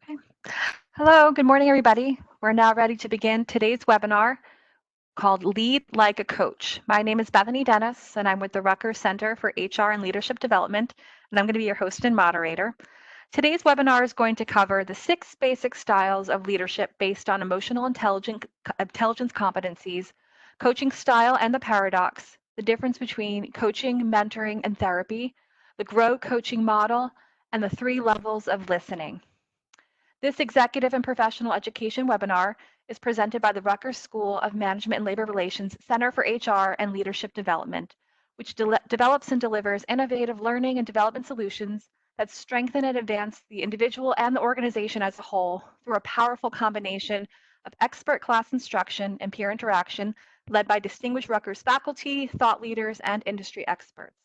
Okay. Hello, good morning, everybody. We're now ready to begin today's webinar called Lead Like a Coach. My name is Bethany Dennis, and I'm with the Rutgers Center for HR and Leadership Development, and I'm going to be your host and moderator. Today's webinar is going to cover the 6 basic styles of leadership based on emotional intelligence competencies, coaching style and the paradox, the difference between coaching, mentoring, and therapy, the GROW coaching model, and the 3 levels of listening. This executive and professional education webinar is presented by the Rutgers School of Management and Labor Relations Center for HR and Leadership Development, which develops and delivers innovative learning and development solutions that strengthen and advance the individual and the organization as a whole through a powerful combination of expert class instruction and peer interaction led by distinguished Rutgers faculty, thought leaders, and industry experts.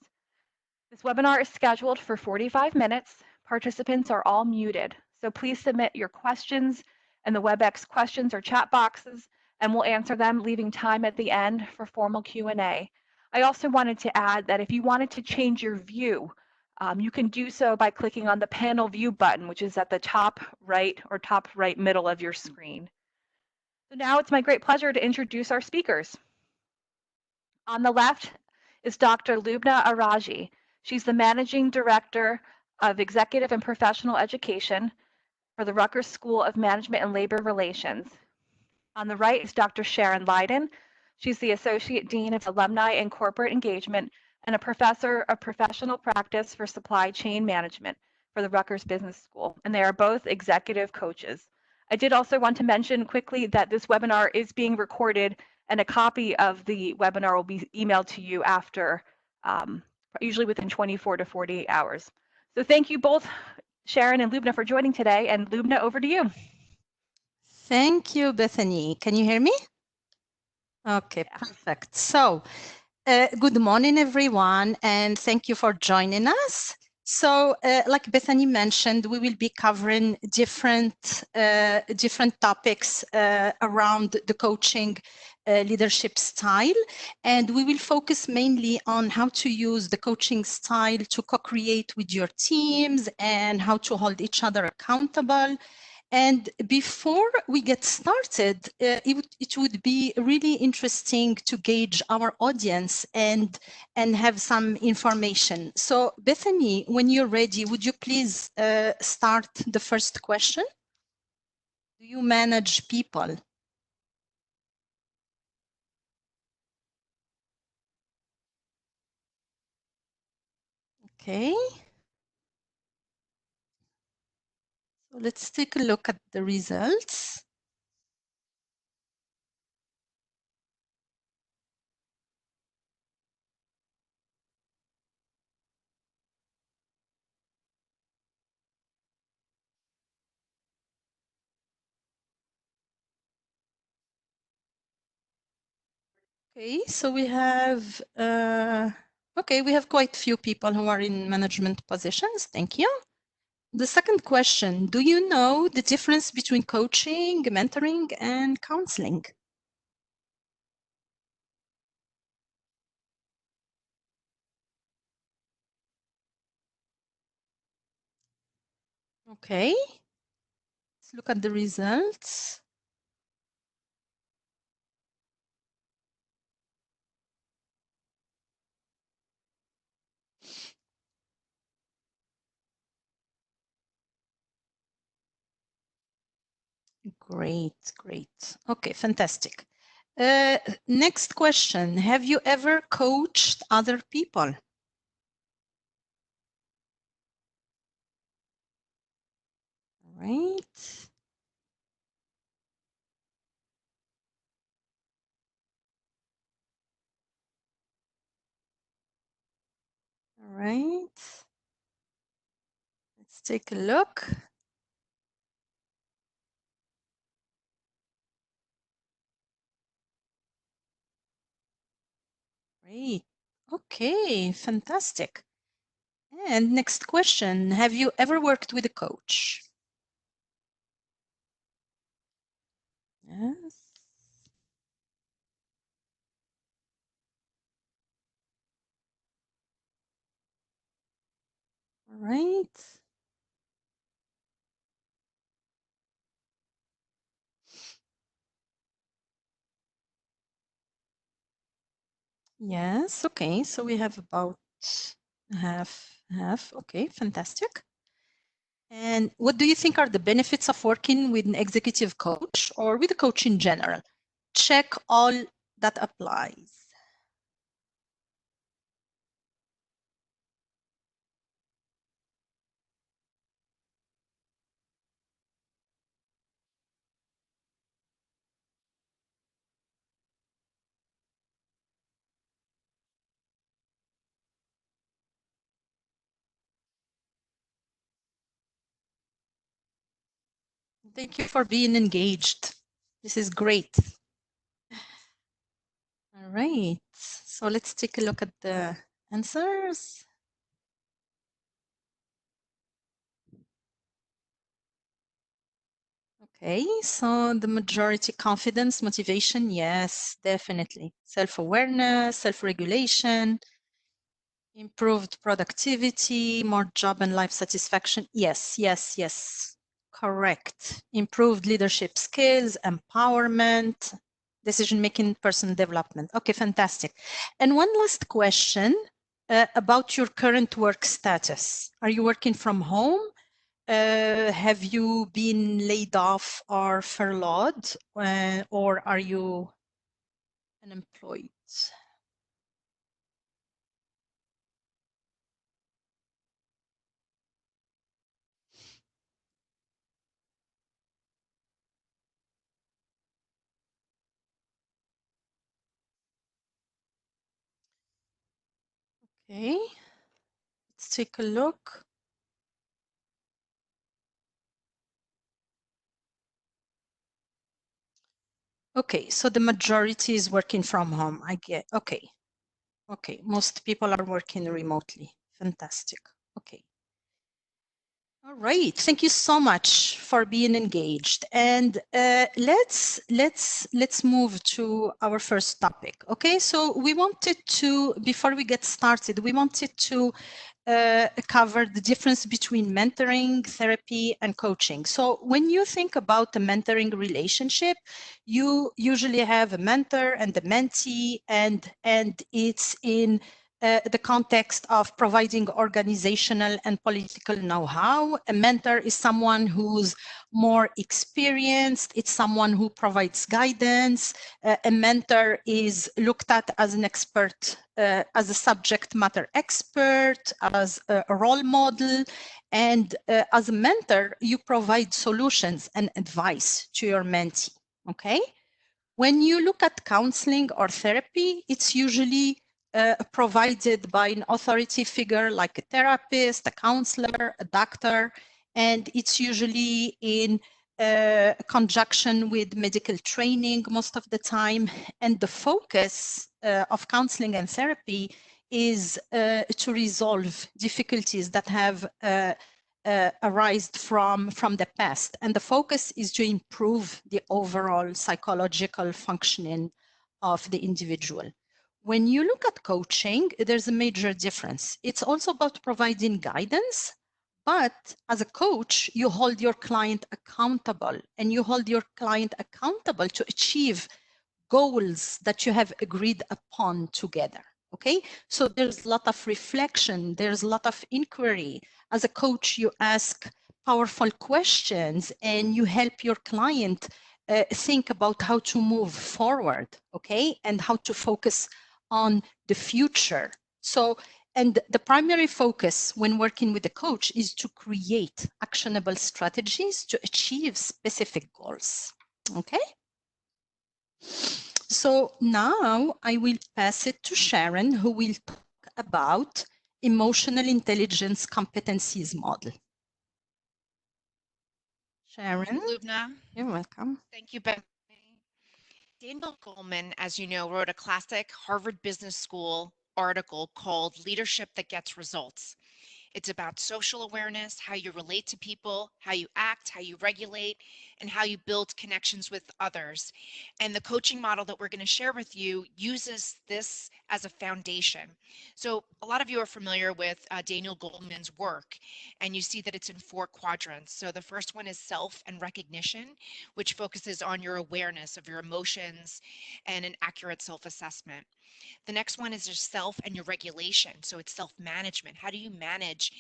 This webinar is scheduled for 45 minutes. Participants are all muted, so please submit your questions in the WebEx questions or chat boxes, and we'll answer them, leaving time at the end for formal Q&A. I also wanted to add that if you wanted to change your view, you can do so by clicking on the panel view button, which is at the top right or top right middle of your screen. So now it's my great pleasure to introduce our speakers. On the left is Dr. Loubna Erraji. She's the Managing Director of Executive and Professional Education for the Rutgers School of Management and Labor Relations. On the right is Dr. Sharon Lydon. She's the Associate Dean of Alumni and Corporate Engagement and a Professor of Professional Practice for Supply Chain Management for the Rutgers Business School, and they are both executive coaches. I did also want to mention quickly that this webinar is being recorded, and a copy of the webinar will be emailed to you after, usually within 24 to 48 hours. So thank you both, Sharon and Loubna, for joining today. And Loubna, over to you. Thank you, Bethany. Can you hear me? Okay, perfect. So, good morning, everyone, and thank you for joining us. So, like Bethany mentioned, we will be covering different topics around the coaching leadership style, and we will focus mainly on how to use the coaching style to co-create with your teams and how to hold each other accountable. And before we get started, it would be really interesting to gauge our audience and have some information. So Bethany, when you're ready, would you please start the first question? Do you manage people? Okay. So let's take a look at the results. Okay, so we have we have quite a few people who are in management positions. Thank you. The second question, do you know the difference between coaching, mentoring, and counseling? Okay, let's look at the results. Great, great. Okay, fantastic. Next question, have you ever coached other people? All right. All right. Let's take a look. Great. Okay, fantastic. And next question, have you ever worked with a coach? Yes. All right. Yes, okay. So we have about half. Okay, fantastic. And what do you think are the benefits of working with an executive coach or with a coach in general? Check all that applies. Thank you for being engaged. This is great. All right. So let's take a look at the answers. Okay, so the majority confidence, motivation, yes, definitely. Self-awareness, self-regulation, improved productivity, more job and life satisfaction. Yes, yes, yes. Correct. Improved leadership skills, empowerment, decision-making, personal development. Okay, fantastic. And one last question about your current work status. Are you working from home? Have you been laid off or furloughed, or are you unemployed? Okay, let's take a look. Okay, so the majority is working from home. I get, okay. Okay, most people are working remotely. Fantastic. Okay. All right. Thank you so much for being engaged. And let's move to our first topic. Okay. So we wanted to, before we get started, we wanted to cover the difference between mentoring, therapy, and coaching. So when you think about a mentoring relationship, you usually have a mentor and a mentee, and it's in the context of providing organizational and political know-how. A mentor is someone who's more experienced. It's someone who provides guidance. A mentor is looked at as an expert, as a subject matter expert, as a role model. And as a mentor, you provide solutions and advice to your mentee, okay? When you look at counseling or therapy, it's usually provided by an authority figure like a therapist, a counselor, a doctor, and it's usually in conjunction with medical training most of the time. And the focus of counseling and therapy is to resolve difficulties that have arised from the past. And the focus is to improve the overall psychological functioning of the individual. When you look at coaching, there's a major difference. It's also about providing guidance, but as a coach, you hold your client accountable, and you hold your client accountable to achieve goals that you have agreed upon together. Okay, so there's a lot of reflection, there's a lot of inquiry. As a coach, you ask powerful questions and you help your client think about how to move forward, okay, and how to focus on the future. So, and the primary focus when working with a coach is to create actionable strategies to achieve specific goals, okay? So now I will pass it to Sharon, who will talk about emotional intelligence competencies model. Sharon, Thank you, Loubna. you're welcome. Thank you, Bethany. Daniel Goleman, as you know, wrote a classic Harvard Business School article called Leadership That Gets Results. It's about social awareness, how you relate to people, how you act, how you regulate, and how you build connections with others. And the coaching model that we're going to share with you uses this as a foundation. So a lot of you are familiar with Daniel Goleman's work, and you see that it's in 4 quadrants. So the first one is self and recognition, which focuses on your awareness of your emotions and an accurate self-assessment. The next one is just self and your regulation. So it's self-management. How do you manage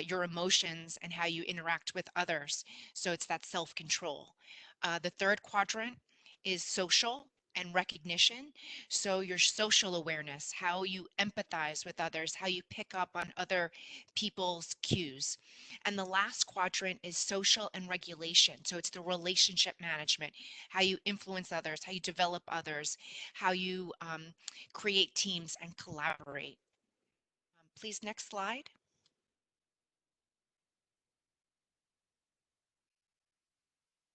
your emotions and how you interact with others? So it's that self-control. The third quadrant is social and recognition. So your social awareness, how you empathize with others, how you pick up on other people's cues. And the last quadrant is social and regulation. So it's the relationship management, how you influence others, how you develop others, how you create teams and collaborate. Please, next slide.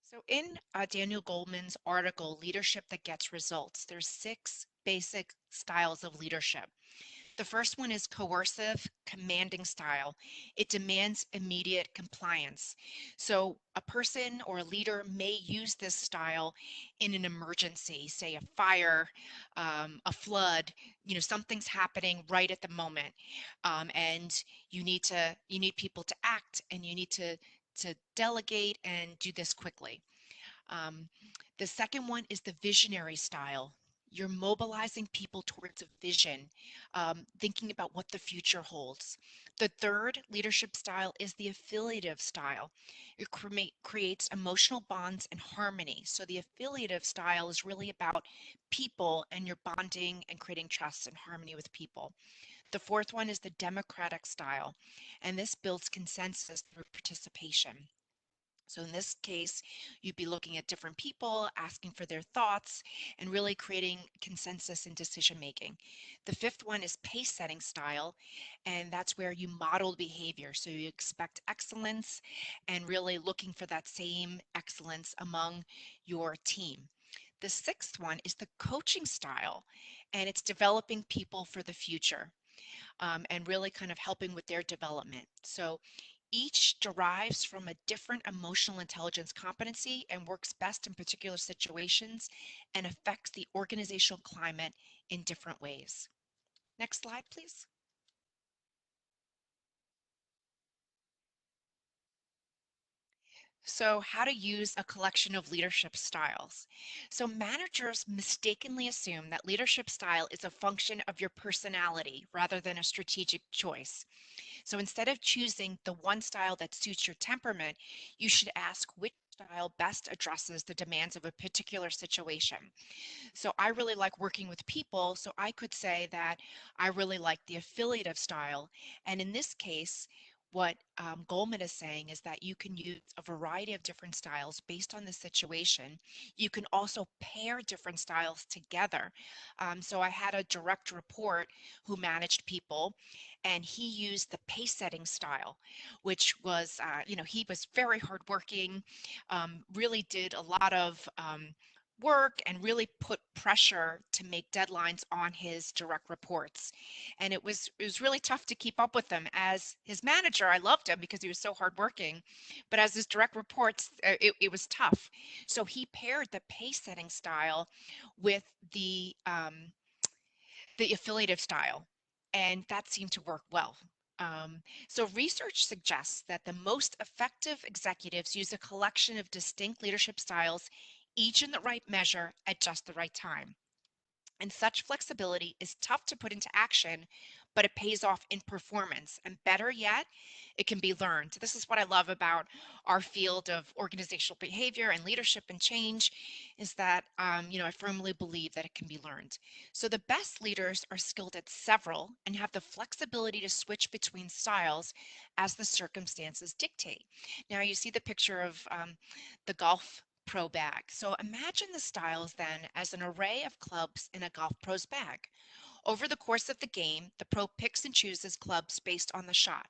So in Daniel Goleman's article, Leadership That Gets Results, there's 6 basic styles of leadership. The first one is coercive, commanding style. It demands immediate compliance. So a person or a leader may use this style in an emergency, say a fire, a flood, something's happening right at the moment. And you need people to act, and you need to delegate and do this quickly. Um, the second one is the visionary style. You're mobilizing people towards a vision, thinking about what the future holds. The third leadership style is the affiliative style. It creates emotional bonds and harmony. So the affiliative style is really about people, and you're bonding and creating trust and harmony with people. The fourth one is the democratic style, and this builds consensus through participation. So in this case, you'd be looking at different people, asking for their thoughts, and really creating consensus in decision making. The fifth one is pace setting style, and that's where you model behavior. So you expect excellence and really looking for that same excellence among your team. The sixth one is the coaching style, and it's developing people for the future, and really kind of helping with their development. So each derives from a different emotional intelligence competency and works best in particular situations and affects the organizational climate in different ways. Next slide, please. So, how to use a collection of leadership styles. So, managers mistakenly assume that leadership style is a function of your personality rather than a strategic choice. So instead of choosing the one style that suits your temperament, you should ask which style best addresses the demands of a particular situation. So I really like working with people, so I could say that I really like the affiliative style. And in this case, what Goleman is saying is that you can use a variety of different styles based on the situation. You can also pair different styles together. So I had a direct report who managed people, and he used the pace setting style, which was, he was very hardworking, really did a lot of work and really put pressure to make deadlines on his direct reports. And it was really tough to keep up with him. As his manager, I loved him because he was so hardworking, but as his direct reports, it was tough. So he paired the pace setting style with the affiliative style, and that seemed to work well. So research suggests that the most effective executives use a collection of distinct leadership styles, each in the right measure at just the right time. And such flexibility is tough to put into action, but it pays off in performance. And better yet, it can be learned. This is what I love about our field of organizational behavior and leadership and change, is that, I firmly believe that it can be learned. So the best leaders are skilled at several and have the flexibility to switch between styles as the circumstances dictate. Now you see the picture of the golf pro bag. So imagine the styles then as an array of clubs in a golf pro's bag. Over the course of the game, the pro picks and chooses clubs based on the shot.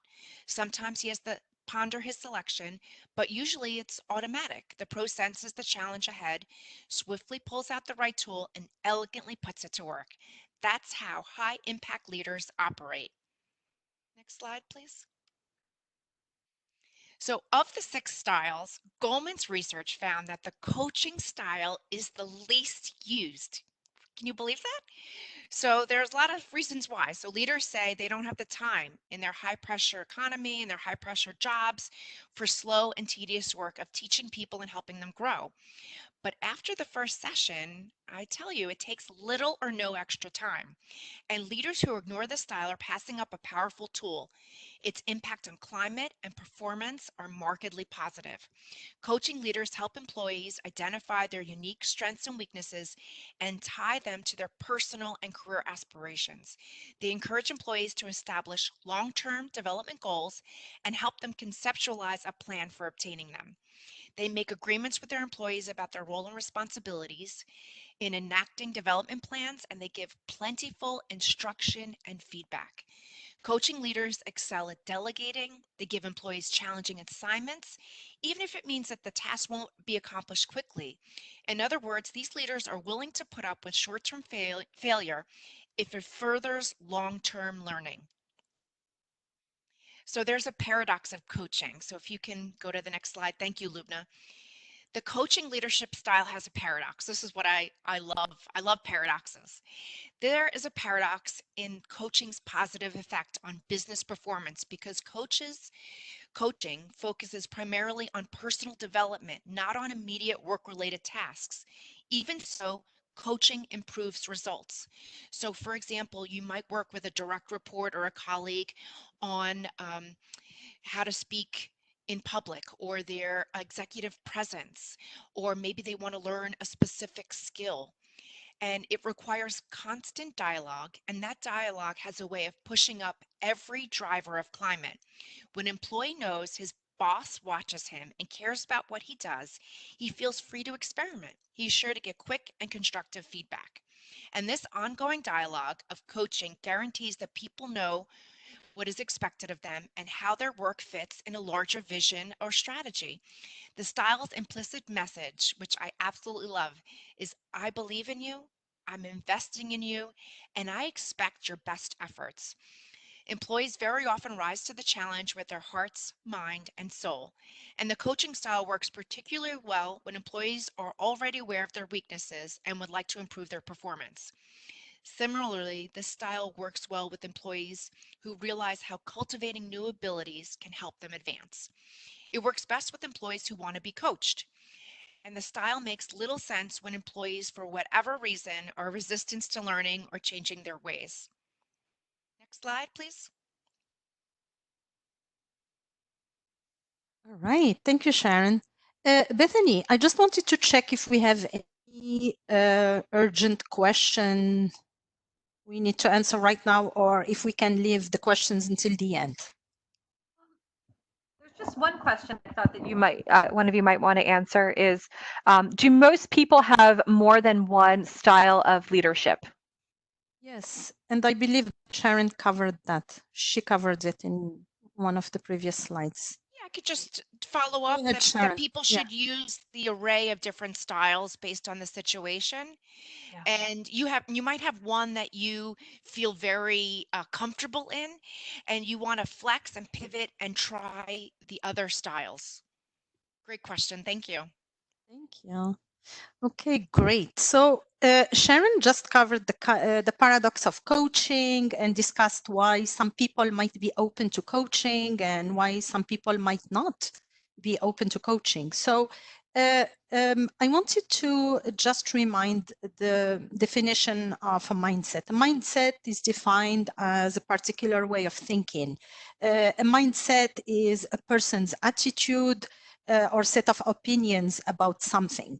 Sometimes he has to ponder his selection, but usually it's automatic. The pro senses the challenge ahead, swiftly pulls out the right tool, and elegantly puts it to work. That's how high impact leaders operate. Next slide, please. So of the 6 styles, Goldman's research found that the coaching style is the least used. Can you believe that? So there's a lot of reasons why. So leaders say they don't have the time in their high pressure economy and their high pressure jobs for slow and tedious work of teaching people and helping them grow. But after the first session, I tell you, it takes little or no extra time. And leaders who ignore this style are passing up a powerful tool. Its impact on climate and performance are markedly positive. Coaching leaders help employees identify their unique strengths and weaknesses and tie them to their personal and career aspirations. They encourage employees to establish long-term development goals and help them conceptualize a plan for obtaining them. They make agreements with their employees about their role and responsibilities in enacting development plans, and they give plentiful instruction and feedback. Coaching leaders excel at delegating. They give employees challenging assignments, even if it means that the task won't be accomplished quickly. In other words, these leaders are willing to put up with short-term failure if it furthers long-term learning. So there's a paradox of coaching. So if you can go to the next slide. Thank you, Loubna. The coaching leadership style has a paradox. This is what I love. I love paradoxes. There is a paradox in coaching's positive effect on business performance because coaching focuses primarily on personal development, not on immediate work-related tasks. Even so, coaching improves results. So for example, you might work with a direct report or a colleague on how to speak in public or their executive presence, or maybe they want to learn a specific skill. And it requires constant dialogue, and that dialogue has a way of pushing up every driver of climate. When an employee knows his boss watches him and cares about what he does, he feels free to experiment. He's sure to get quick and constructive feedback. And this ongoing dialogue of coaching guarantees that people know what is expected of them and how their work fits in a larger vision or strategy. The style's implicit message, which I absolutely love, is I believe in you, I'm investing in you, and I expect your best efforts. Employees very often rise to the challenge with their hearts, mind, and soul. And the coaching style works particularly well when employees are already aware of their weaknesses and would like to improve their performance. Similarly, this style works well with employees who realize how cultivating new abilities can help them advance. It works best with employees who want to be coached. And the style makes little sense when employees, for whatever reason, are resistant to learning or changing their ways. Next slide, please. All right, thank you, Sharon. Bethany, I just wanted to check if we have any urgent question we need to answer right now, or if we can leave the questions until the end. There's just one question I thought that you might, one of you might want to answer is, do most people have more than one style of leadership? Yes, and I believe Sharon covered that. She covered it in one of the previous slides. Yeah, I could just follow up ahead, that people should use the array of different styles based on the situation. Yeah. And you might have one that you feel very comfortable in, and you want to flex and pivot and try the other styles. Great question. Thank you. Thank you. Okay, great. So Sharon just covered the paradox of coaching and discussed why some people might be open to coaching and why some people might not be open to coaching. So I wanted to just remind the definition of a mindset. A mindset is defined as a particular way of thinking. A mindset is a person's attitude or set of opinions about something.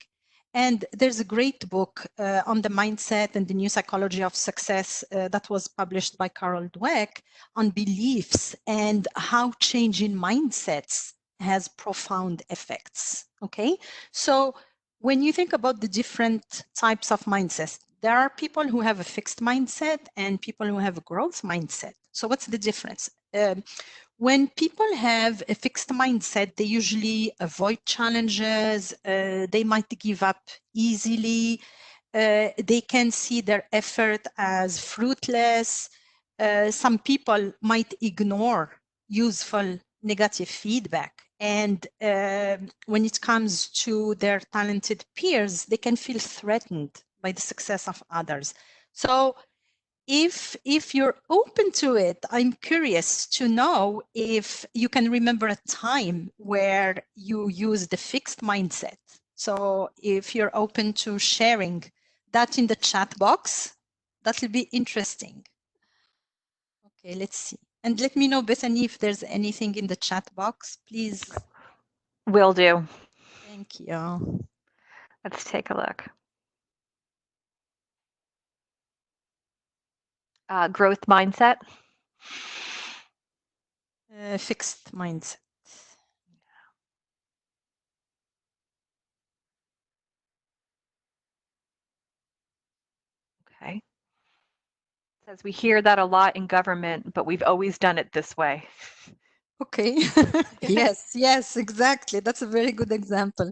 And there's a great book on the mindset and the new psychology of success that was published by Carol Dweck on beliefs and how changing mindsets has profound effects. Okay, so when you think about the different types of mindsets, there are people who have a fixed mindset and people who have a growth mindset. So what's the difference? When people have a fixed mindset, they usually avoid challenges, they might give up easily, they can see their effort as fruitless. Some people might ignore useful negative feedback And when it comes to their talented peers, they can feel threatened by the success of others. So if you're open to it, I'm curious to know if you can remember a time where you used a fixed mindset. So if you're open to sharing that in the chat box, that will be interesting. Okay, let's see. And let me know, Bethany, if there's anything in the chat box, please. Will do. Thank you. Let's take a look. Growth mindset. Fixed mindset. Okay. Says we hear that a lot in government, but we've always done it this way. Okay. Yes, yes, exactly. That's a very good example.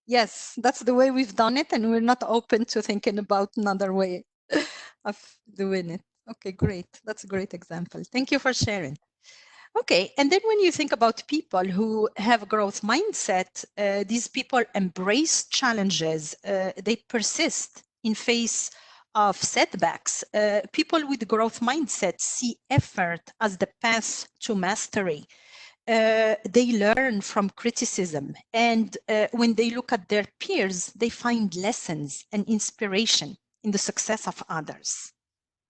Yes, that's the way we've done it, and we're not open to thinking about another way of doing it. Okay, great. That's a great example. Thank you for sharing. Okay, and then when you think about people who have a growth mindset, these people embrace challenges. They persist in face of setbacks. People with growth mindset see effort as the path to mastery. They learn from criticism, and when they look at their peers, they find lessons and inspiration in the success of others.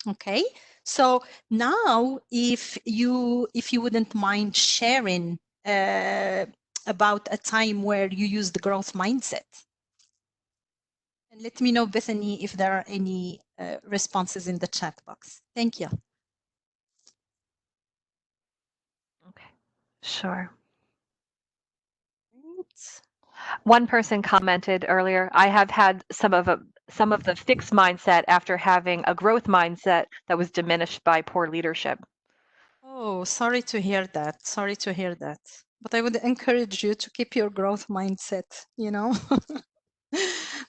Okay, so now if you wouldn't mind sharing about a time where you used the growth mindset, and let me know, Bethany, if there are any responses in the chat box. Thank you. Okay, sure. Great. One person commented earlier, I have had some of the fixed mindset after having a growth mindset that was diminished by poor leadership. Oh, sorry to hear that. Sorry to hear that. But I would encourage you to keep your growth mindset, you know.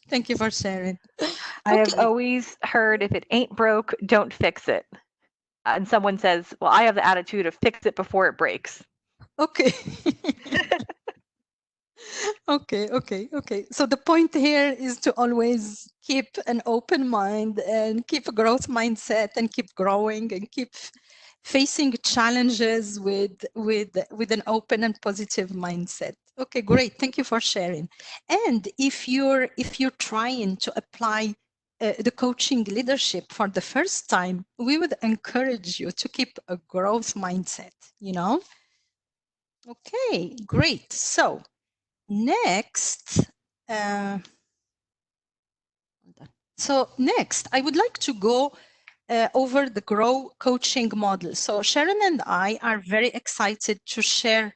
Thank you for sharing. I have Okay. always heard if it ain't broke, don't fix it. And someone says, well, I have the attitude of fix it before it breaks. Okay. Okay. So the point here is to always keep an open mind and keep a growth mindset and keep growing and keep facing challenges with an open and positive mindset. Okay, great. Thank you for sharing. And if you're trying to apply the coaching leadership for the first time, we would encourage you to keep a growth mindset, you know? Okay, great. So next, I would like to go over the Grow coaching model. So Sharon and I are very excited to share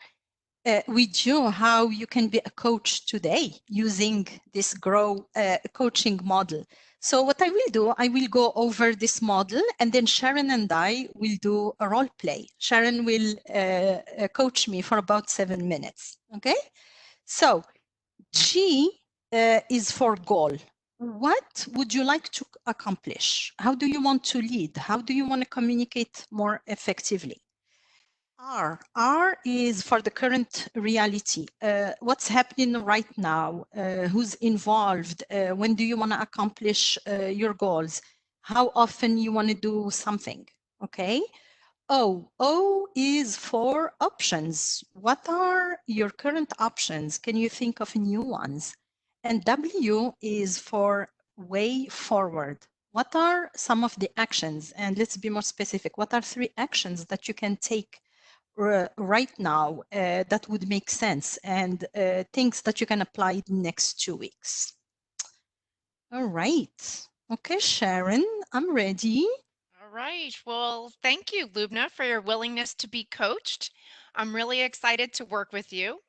with you how you can be a coach today using this Grow coaching model. So what I will do, I will go over this model, and then Sharon and I will do a role play. Sharon will coach me for about 7 minutes. Okay? So G is for goal. What would you like to accomplish? How do you want to lead? How do you want to communicate more effectively? R is for the current reality. What's happening right now? Who's involved? When do you want to accomplish your goals? How often you want to do something? Okay. O is for options. What are your current options? Can you think of new ones? And W is for way forward. What are some of the actions? And let's be more specific. What are 3 actions that you can take right now that would make sense, and things that you can apply in the next 2 weeks? All right. Okay, Sharon, I'm ready. All right. Well, thank you, Loubna, for your willingness to be coached. I'm really excited to work with you.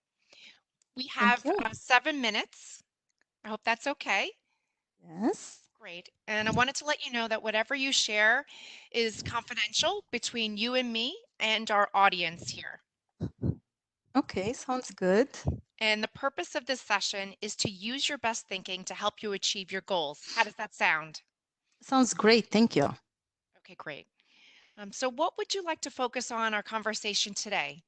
We have Thank you. 7 minutes. I hope that's okay. Yes. Great. And I wanted to let you know that whatever you share is confidential between you and me and our audience here. Okay, sounds good. And the purpose of this session is to use your best thinking to help you achieve your goals. How does that sound? Sounds great. Thank you. Okay, great. So what would you like to focus on our conversation today?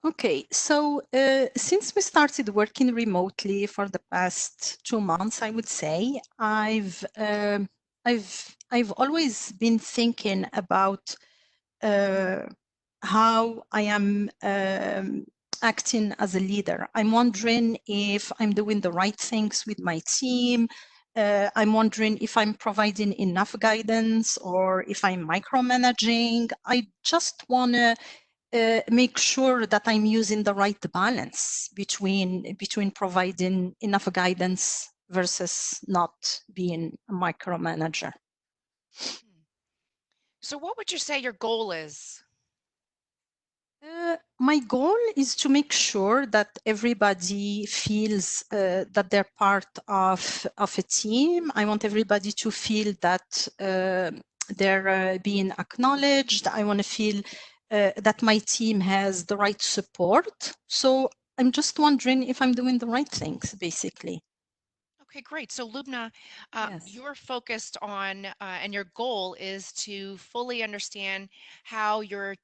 Okay, so since we started working remotely for the past 2 months, I would say I've always been thinking about how I am acting as a leader. I'm wondering if I'm doing the right things with my team. I'm wondering if I'm providing enough guidance or if I'm micromanaging. I just want to make sure that I'm using the right balance between providing enough guidance versus not being a micromanager. So what would you say your goal is? My goal is to make sure that everybody feels that they're part of a team. I want everybody to feel that they're being acknowledged. I want to feel that my team has the right support. So I'm just wondering if I'm doing the right things, basically. Okay, great. So Loubna, Yes. you're focused on, and your goal is to fully understand how your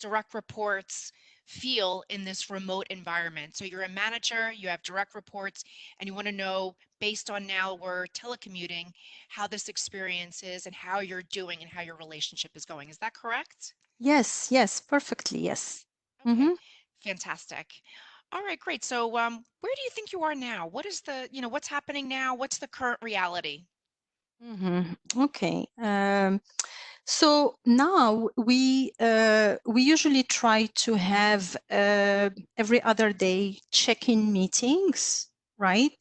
direct reports feel in this remote environment. So you're a manager, you have direct reports, and you want to know, based on now we're telecommuting, how this experience is and how you're doing and how your relationship is going. Is that correct? Yes, perfectly, yes. Okay, Mm-hmm. fantastic. All right, great. So where do you think you are now? What is the, what's happening now? What's the current reality? Mm-hmm. Okay. So now we usually try to have every other day check-in meetings, right?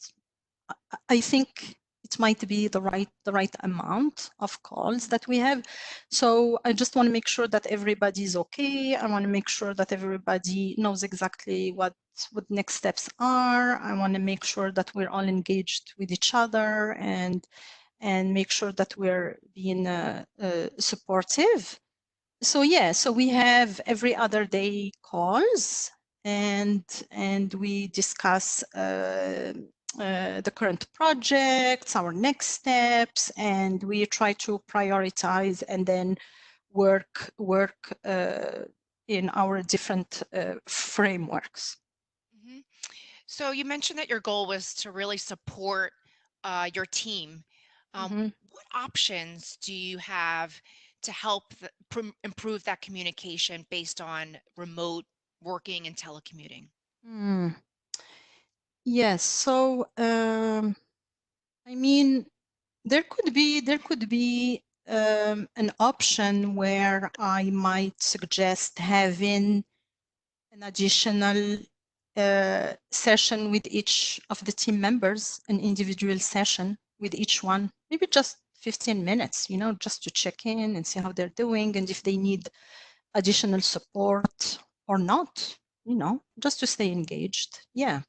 I think it might be the right amount of calls that we have. So I just want to make sure that everybody's okay. I want to make sure that everybody knows exactly what next steps are. I want to make sure that we're all engaged with each other and make sure that we're being supportive. So yeah, so we have every other day calls and we discuss the current projects, our next steps, and we try to prioritize and then work in our different frameworks. Mhm. So you mentioned that your goal was to really support your team. Mm-hmm. What options do you have to help improve that communication based on remote working and telecommuting? Mm. Yes, so I mean, there could be an option where I might suggest having an additional session with each of the team members, an individual session with each one, maybe just 15 minutes, just to check in and see how they're doing and if they need additional support or not, just to stay engaged. Yeah,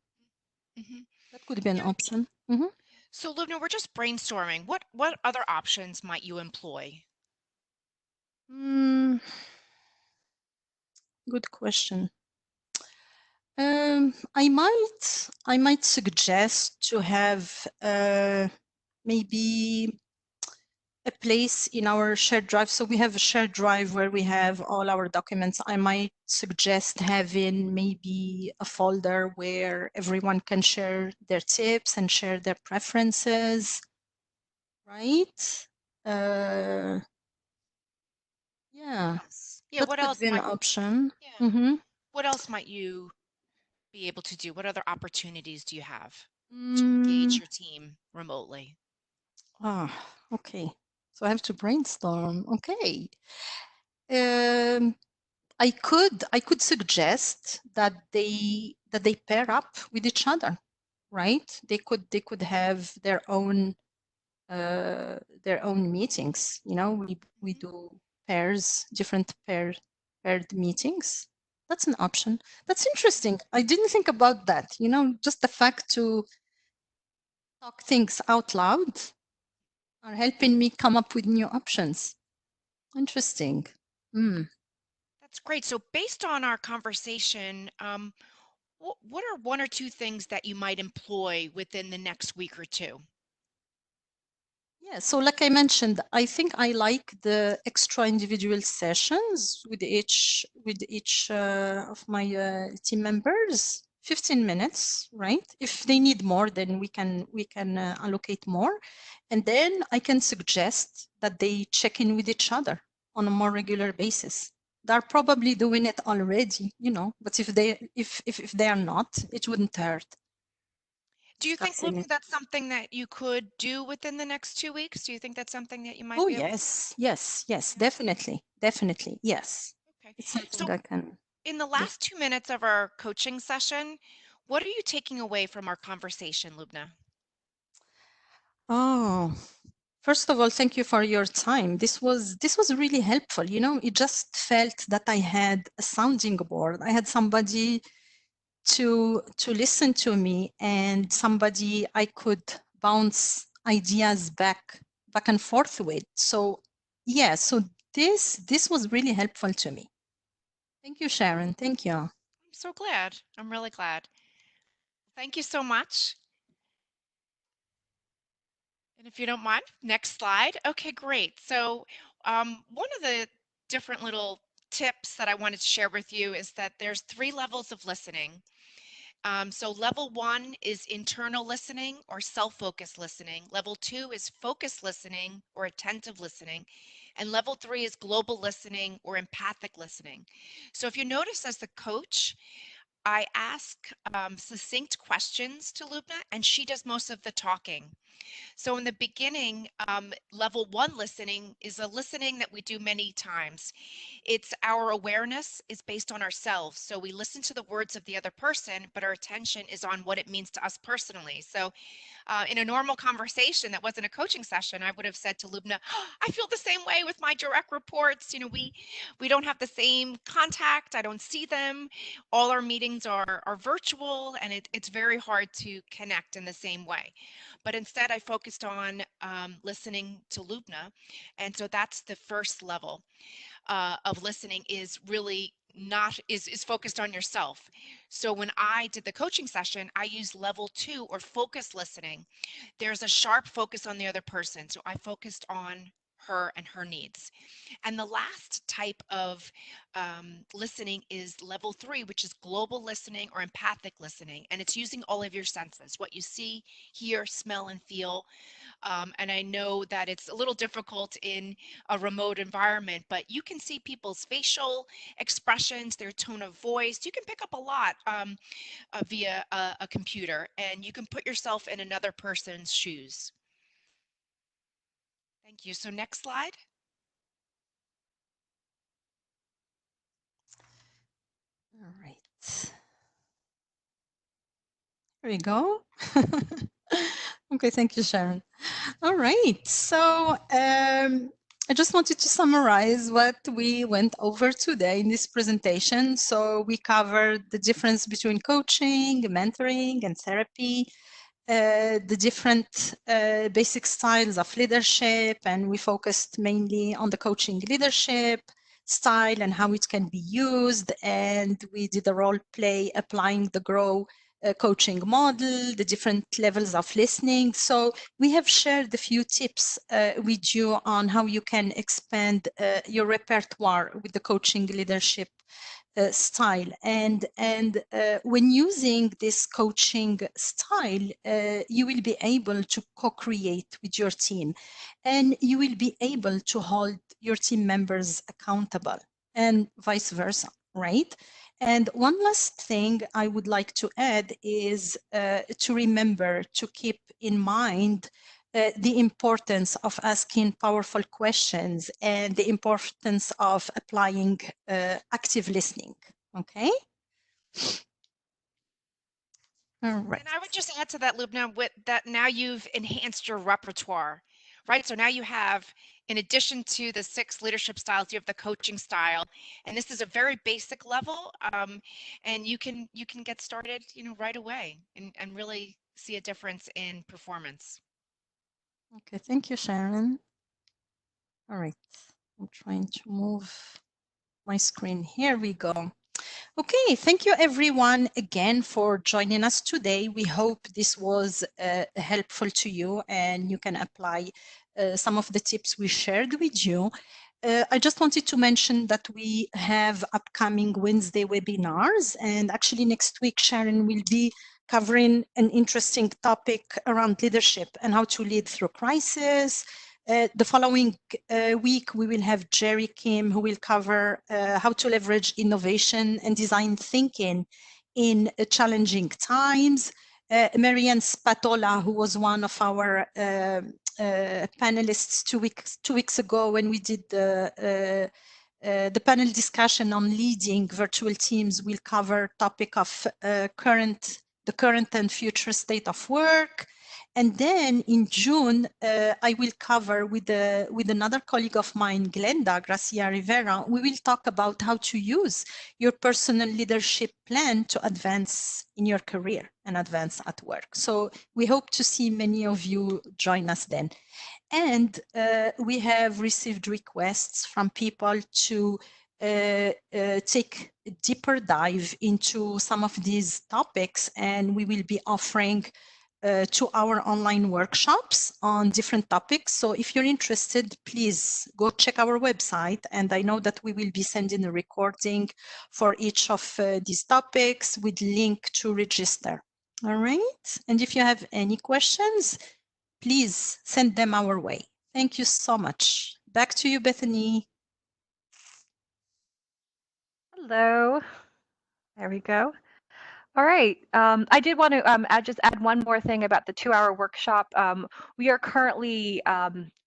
Hmm. that could be an Yeah. option. Mm-hmm. So Lubna, we're just brainstorming. What other options might you employ? Mm, good question. I might suggest to have maybe a place in our shared drive. So we have a shared drive where we have all our documents. I might suggest having maybe a folder where everyone can share their tips and share their preferences, right? Yeah, Yes. Yeah, that what could else be an might option. yeah. Mm-hmm. What else might you be able to do? What other opportunities do you have to engage Mm, your team remotely? ah, okay. So I have to brainstorm. Okay. Um, I could suggest that they pair up with each other, right? They could have their own meetings. We Mhm. do different paired meetings. That's an option. That's interesting. I didn't think about that. Just the fact to talk things out loud are helping me come up with new options. Interesting. Mm. That's great. So based on our conversation, what are one or two things that you might employ within the next week or two? Yeah, so like I mentioned, I think I like the extra individual sessions with each of my team members. 15 minutes, right? If they need more, then we can allocate more, and then I can suggest that they check in with each other on a more regular basis. They're probably doing it already, you know, but if they are not, it wouldn't hurt. Do you think, Discussing Loubna, it. that's something that you could do within the next 2 weeks? Do you think that's something that you might Oh, be able to? yes, yes, yes, Yeah. definitely, yes. Okay. It's something So I can in the do. last 2 minutes of our coaching session, what are you taking away from our conversation, Loubna? Oh, first of all, thank you for your time. This was really helpful. You know, it just felt that I had a sounding board. I had somebody to listen to me and somebody I could bounce ideas back and forth with. So yeah, so this was really helpful to me. Thank you, Sharon. Thank you. I'm so glad. I'm really glad. Thank you so much. And if you don't mind, next slide. Okay, great. So one of the different little tips that I wanted to share with you is that there's 3 levels of listening. So level 1 is internal listening or self-focused listening. Level 2 is focused listening or attentive listening. And level 3 is global listening or empathic listening. So if you notice as the coach, I ask succinct questions to Loubna, and she does most of the talking. So in the beginning, level 1 listening is a listening that we do many times. It's our awareness is based on ourselves. So we listen to the words of the other person, but our attention is on what it means to us personally. So in a normal conversation that wasn't a coaching session, I would have said to Loubna, "Oh, I feel the same way with my direct reports. You know, we don't have the same contact. I don't see them. All our meetings are virtual, and it's very hard to connect in the same way." But instead, I focused on listening to Loubna, and so that's the first level of listening is really not is focused on yourself. So when I did the coaching session, I used level 2 or focus listening. There's a sharp focus on the other person. So I focused on her and her needs. And the last type of listening is level 3, which is global listening or empathic listening. And it's using all of your senses, what you see, hear, smell, and feel. And I know that it's a little difficult in a remote environment, but you can see people's facial expressions, their tone of voice. You can pick up a lot via a computer, and you can put yourself in another person's shoes. Thank you. So next slide. All right. Here we go. Okay, thank you, Sharon. All right. So I just wanted to summarize what we went over today in this presentation. So we covered the difference between coaching, mentoring, and therapy, the different basic styles of leadership, and we focused mainly on the coaching leadership style and how it can be used. And we did a role play applying the GROW coaching model, the different levels of listening. So we have shared a few tips with you on how you can expand your repertoire with the coaching leadership style. And when using this coaching style, you will be able to co-create with your team, and you will be able to hold your team members accountable, and vice versa, right? And one last thing I would like to add is to remember to keep in mind the importance of asking powerful questions and the importance of applying active listening. Okay. All right. And I would just add to that, Lubna, with that now you've enhanced your repertoire, right? So now you have, in addition to the 6 leadership styles, you have the coaching style, and this is a very basic level, and you can get started, you know, right away and really see a difference in performance. Okay. Thank you, Sharon. All right. I'm trying to move my screen. Here we go. Okay, thank you everyone again for joining us today. We hope this was helpful to you and you can apply some of the tips we shared with you. I just wanted to mention that we have upcoming Wednesday webinars, and actually next week Sharon will be covering an interesting topic around leadership and how to lead through crisis. The following week, we will have Jerry Kim, who will cover how to leverage innovation and design thinking in challenging times. Marianne Spatola, who was one of our panelists two weeks ago when we did the panel discussion on leading virtual teams, will cover topic of the current and future state of work. And then in June, I will cover with another colleague of mine, Glenda Gracia Rivera, we will talk about how to use your personal leadership plan to advance in your career and advance at work. So we hope to see many of you join us then. And we have received requests from people to take a deeper dive into some of these topics, and we will be offering 2 hour online workshops on different topics. So if you're interested, please go check our website. And I know that we will be sending a recording for each of these topics with link to register. All right. And if you have any questions, please send them our way. Thank you so much. Back to you, Bethany. Hello. There we go. All right. I did want to just add one more thing about the 2-hour workshop. We are currently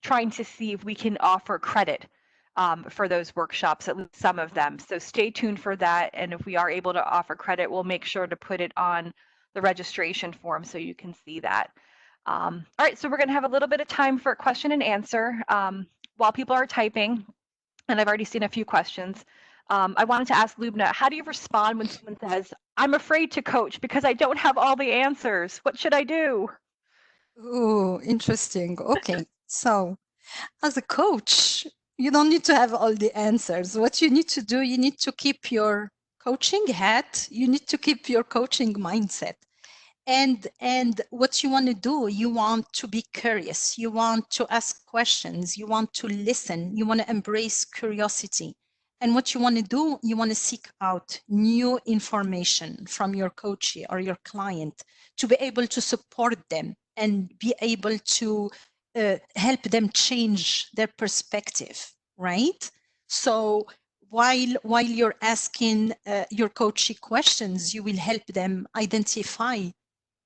trying to see if we can offer credit for those workshops, at least some of them. So stay tuned for that. And if we are able to offer credit, we'll make sure to put it on the registration form so you can see that. All right. So we're going to have a little bit of time for question and answer while people are typing. And I've already seen a few questions. I wanted to ask Loubna, how do you respond when someone says, I'm afraid to coach because I don't have all the answers? What should I do? Oh, interesting. Okay. So as a coach, you don't need to have all the answers. What you need to do, you need to keep your coaching hat, you need to keep your coaching mindset. And what you want to do, you want to be curious, you want to ask questions, you want to listen, you want to embrace curiosity. And what you want to do, you want to seek out new information from your coachee or your client to be able to support them and be able to help them change their perspective, right? So while you're asking your coachee questions, you will help them identify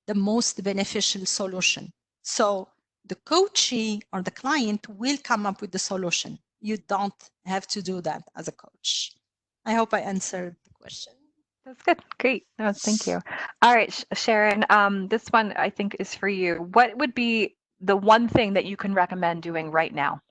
the most beneficial solution. So the coachee or the client will come up with the solution. You don't have to do that as a coach. I hope I answered the question. That's good. Great. No, thank you. All right, Sharon, this one I think is for you. What would be the one thing that you can recommend doing right now?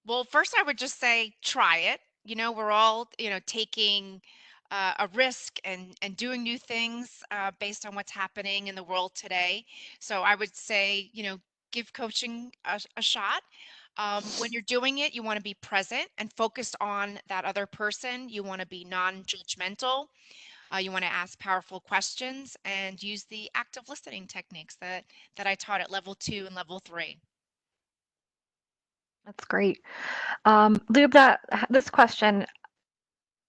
Well, first I would just say try it. We're all, taking a risk and doing new things based on what's happening in the world today. So I would say, give coaching a shot. When you're doing it, you want to be present and focused on that other person. You want to be non-judgmental. You want to ask powerful questions and use the active listening techniques that I taught at level 2 and level 3. That's great. Loubna, this question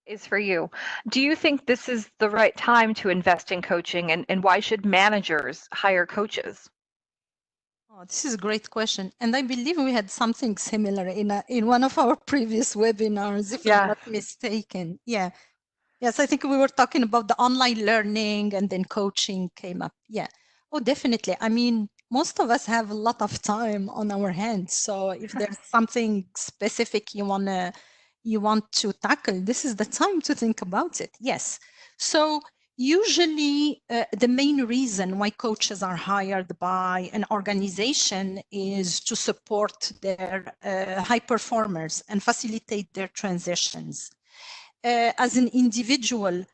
is for you. Do you think this is the right time to invest in coaching, and why should managers hire coaches? Oh, this is a great question. And I believe we had something similar in one of our previous webinars, if I'm not mistaken. Yeah. Yes, I think we were talking about the online learning and then coaching came up. Yeah. Oh, definitely. I mean, most of us have a lot of time on our hands. So if there's something specific you want to tackle, this is the time to think about it. Yes. So usually the main reason why coaches are hired by an organization is to support their high performers and facilitate their transitions. As an individual,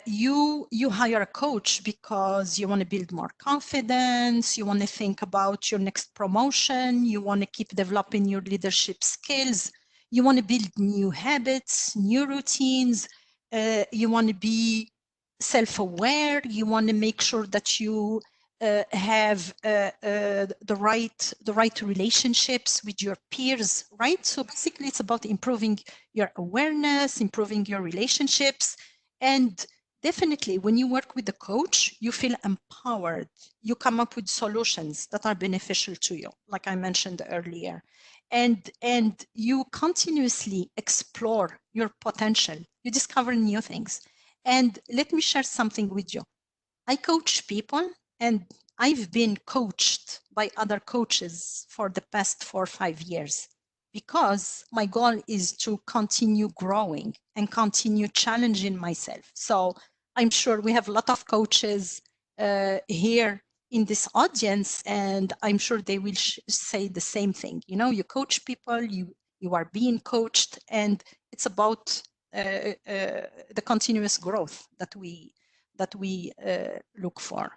you hire a coach because you want to build more confidence, you want to think about your next promotion, you want to keep developing your leadership skills, You want to build new habits, new routines. You want to be self-aware. You want to make sure that you have the right relationships with your peers, right? So basically, it's about improving your awareness, improving your relationships, and definitely, when you work with the coach, you feel empowered. You come up with solutions that are beneficial to you, like I mentioned earlier. And you continuously explore your potential. You discover new things. And let me share something with you. I coach people, and I've been coached by other coaches for the past 4 or 5 years, because my goal is to continue growing and continue challenging myself. So I'm sure we have a lot of coaches here in this audience, and I'm sure they will say the same thing. You know, you coach people, you are being coached, and it's about the continuous growth that we look for.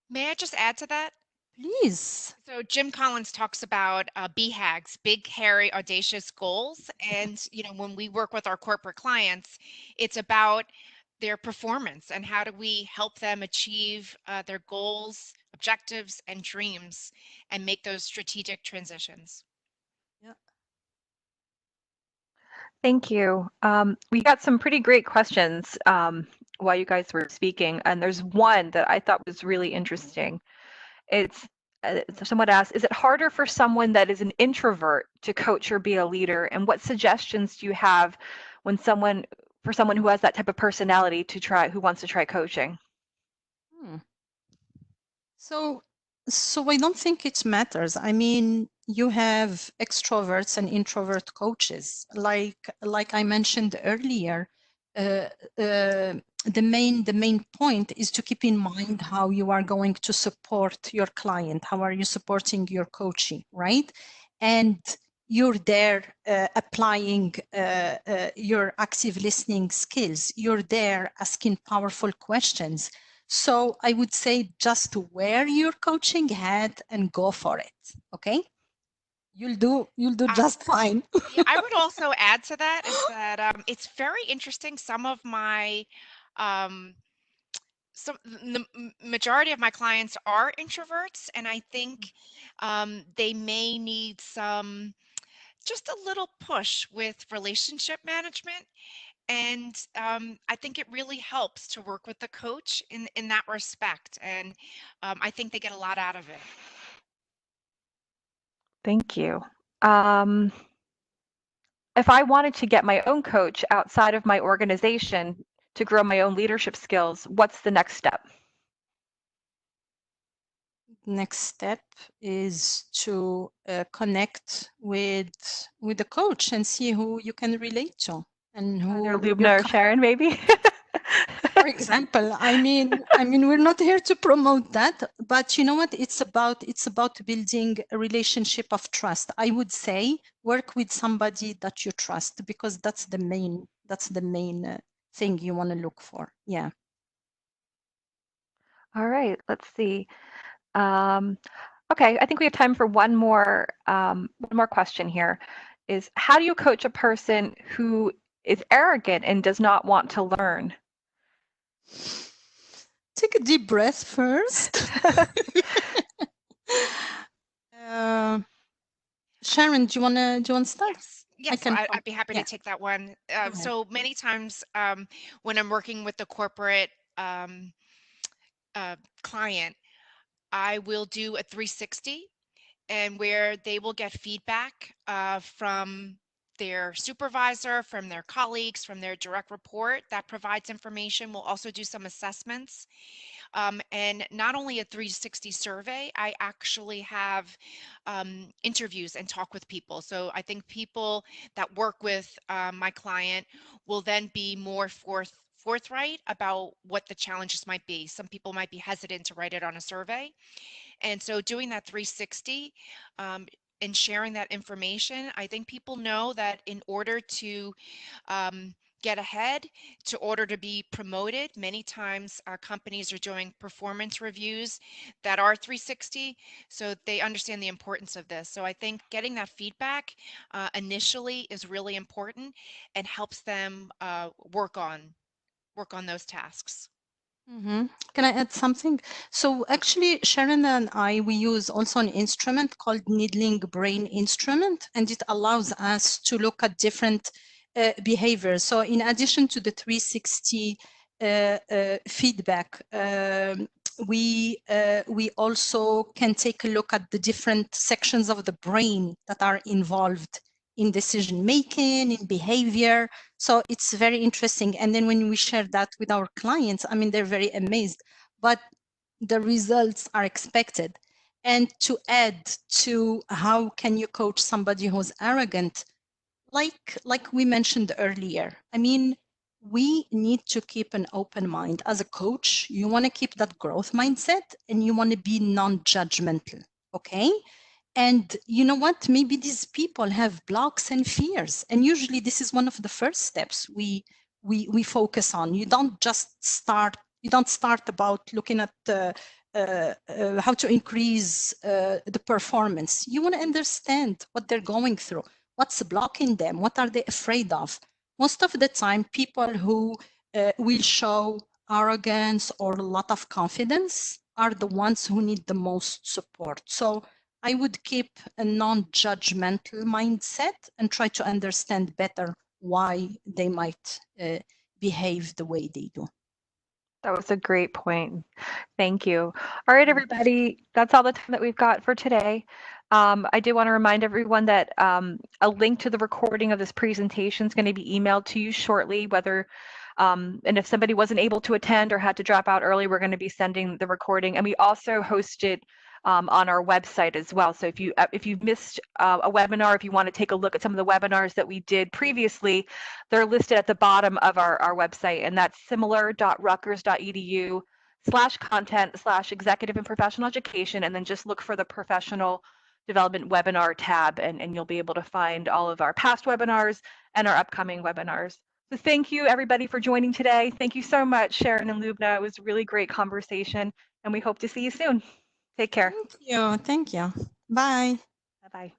May I just add to that? Please. So Jim Collins talks about BHAGs, big, hairy, audacious goals. And, you know, when we work with our corporate clients, it's about their performance and how do we help them achieve their goals, objectives, and dreams and make those strategic transitions. Yeah. Thank you. We got some pretty great questions while you guys were speaking, and there's one that I thought was really interesting. It's someone asked, is it harder for someone that is an introvert to coach or be a leader? And what suggestions do you have when for someone who has that type of personality who wants to try coaching? So I don't think it matters. I mean, you have extroverts and introvert coaches. Like I mentioned earlier, uh, uh, the main point is to keep in mind how you are going to support your client. How are you supporting your coaching, right? And you're there applying your active listening skills. You're there asking powerful questions. So I would say just wear your coaching hat and go for it. Okay? You'll do just fine. Yeah, I would also add to that is that it's very interesting. Some of my um, the majority of my clients are introverts, and I think they may need just a little push with relationship management. And I think it really helps to work with the coach in that respect. And I think they get a lot out of it. Thank you. If I wanted to get my own coach outside of my organization to grow my own leadership skills, what's the next step? Next step is to connect with the coach and see who you can relate to and Either who Loubna or Sharon, maybe? for example. I mean, we're not here to promote that, but you know what? It's about building a relationship of trust. I would say work with somebody that you trust, because that's the main thing you want to look for. Yeah. All right, let's see. Okay, I think we have time for one more question here. Is how do you coach a person who is arrogant and does not want to learn? Take a deep breath first. Sharon, do you wanna start? Yes, yes. So I'd be happy Yeah. to take that one. ahead. So many times when I'm working with the corporate client, I will do a 360, and where they will get feedback from their supervisor, from their colleagues, from their direct report that provides information. We'll also do some assessments. And not only a 360 survey, I actually have interviews and talk with people. So I think people that work with my client will then be more forthright about what the challenges might be. Some people might be hesitant to write it on a survey. And so doing that 360 and sharing that information, I think people know that in order to get ahead in order to be promoted. Many times companies are doing performance reviews that are 360, so they understand the importance of this. So I think getting that feedback initially is really important and helps them work on those tasks. Mm-hmm. Can I add something? So actually, Sharon and I, we use also an instrument called Needling Brain Instrument, and it allows us to look at different behaviors. So in addition to the 360 feedback, we also can take a look at the different sections of the brain that are involved in decision making, in behavior. So it's very interesting. And then when we share that with our clients, I mean, they're very amazed, but the results are expected. And to add to how can you coach somebody who's arrogant, like we mentioned earlier, I mean, we need to keep an open mind. As a coach, you want to keep that growth mindset and you want to be non-judgmental, okay? And you know what? Maybe these people have blocks and fears, and usually this is one of the first steps we focus on. You don't just start. You don't start about looking at how to increase the performance. You want to understand what they're going through, what's blocking them, what are they afraid of. Most of the time, people who will show arrogance or a lot of confidence are the ones who need the most support. So I would keep a non-judgmental mindset and try to understand better why they might behave the way they do. That was a great point. Thank you. All right, everybody, that's all the time that we've got for today. I do want to remind everyone that a link to the recording of this presentation is going to be emailed to you shortly, whether and if somebody wasn't able to attend or had to drop out early, we're going to be sending the recording. And we also host it on our website as well. So if you've missed a webinar, if you want to take a look at some of the webinars that we did previously, they're listed at the bottom of our website, and that's similar.rutgers.edu/content/executive and professional education, and then just look for the professional development webinar tab, and you'll be able to find all of our past webinars and our upcoming webinars. So thank you everybody for joining today. Thank you so much, Sharon and Loubna. It was a really great conversation, and we hope to see you soon. Take care. Thank you. Thank you. Bye. Bye-bye.